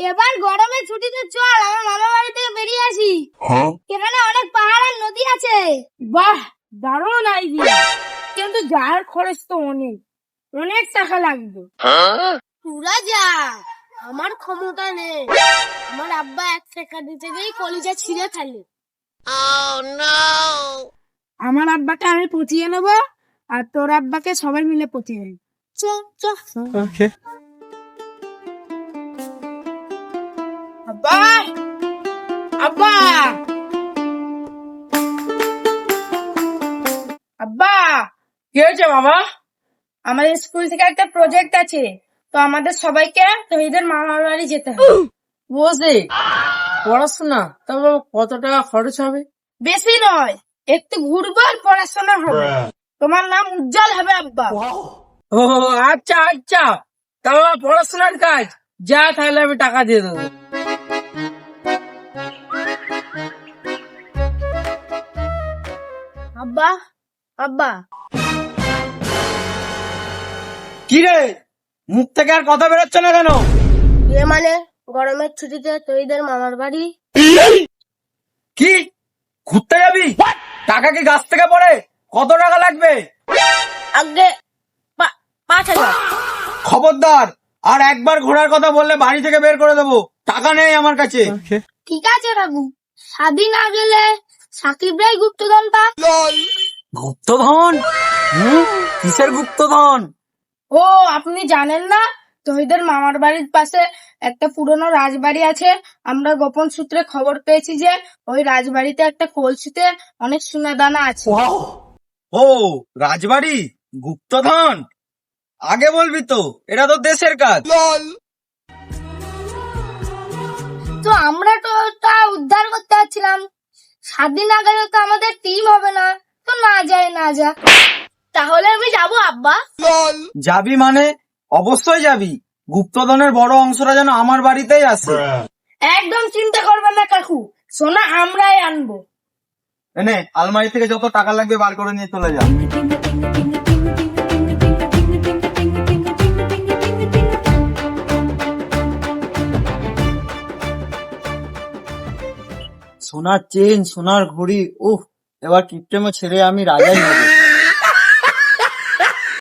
এবার গরমের ছুটিতে চল আমার মামা বাড়ি থেকে বেরিয়ে আসি। এখানে অনেক পাহাড় আর নদী আছে। বাহ, দারুণ আইডিয়া। কিন্তু যাওয়ার খরচ তো অনেক অনেক টাকা লাগবে। তোরা যা, আমার ক্ষমতা নেই। আমার আব্বা এক টাকা দিতে গিয়ে কলিজা ছিঁড়ে ফেলে। আমার আব্বাকে আমি পচিয়ে নেবো আর তোর আব্বাকে সবাই মিলে পচিয়ে নেব। চ চ। আব্বা, আব্বা, আব্বা, কি হয়েছে বাবা? আমাদের স্কুল থেকে একটা প্রজেক্ট আছে, তো আমাদের সবাইকে শহীদের মামার বাড়ি যেতে হবে। বুঝলি, পড়াশোনা তবে কত টাকা খরচ হবে? বেশি নয়, একটু ঘুরবো আর পড়াশোনা হবে। তোমার নাম উজ্জ্বল হবে আব্বা। ও আচ্ছা আচ্ছা, তাও পড়াশোনার কাজ, যা তাহলে আমি টাকা দিয়ে দেবো। আব্বা, আব্বা, কি রে, মুখ থেকে আর কথা বেরোচ্ছে না কেন? এ মানে গরমের ছুটিতে তোদের মামার বাড়ি। কি, ঘুরতে যাবি? টাকা কি গাছ থেকে পড়ে? কত টাকা লাগবে? আগে 5,000। খবরদার, আর একবার ঘোরার কথা বললে বাড়ি থেকে বের করে দেবো। টাকা নেই আমার কাছে। ঠিক আছে কাকু, স্বাধীন না গেলে সাকিব রায় গুপ্তধন পা। গুপ্তধন? কিসের গুপ্তধন? ও, আপনি জানেন না? তোহিদের মামার বাড়ির পাশে একটা পুরনো রাজবাড়ি আছে। আমরা গোপন সূত্রে খবর পেয়েছি যে ওই রাজবাড়িতে একটা কলসিতে অনেক সোনা দানা আছে। ও, রাজবাড়ি, গুপ্তধন? আগে বলবি তো, এটা তো দেশের কাজ। তো আমরা তো তা উদ্ধার করতে যাচ্ছিলাম। স্বাধীন না গেলে তো আমাদের টিম হবে না। তো না যায় না যা, তাহলে আমি যাবো আব্বা। যাবি মানে? অবশ্যই যাবি। গুপ্তধনের বড় অংশটা যেন আমার বাড়িতেই আছে। একদম চিন্তা করবেন না কাকু, সোনা আমরাই আনবো। এনে আলমারি থেকে যত টাকা লাগবে বার করে নিয়ে চলে যা। সোনার চেন, সোনার ঘড়ি, উহ, এবার কিপটেমে ছেড়ে আমি রাজাই হব।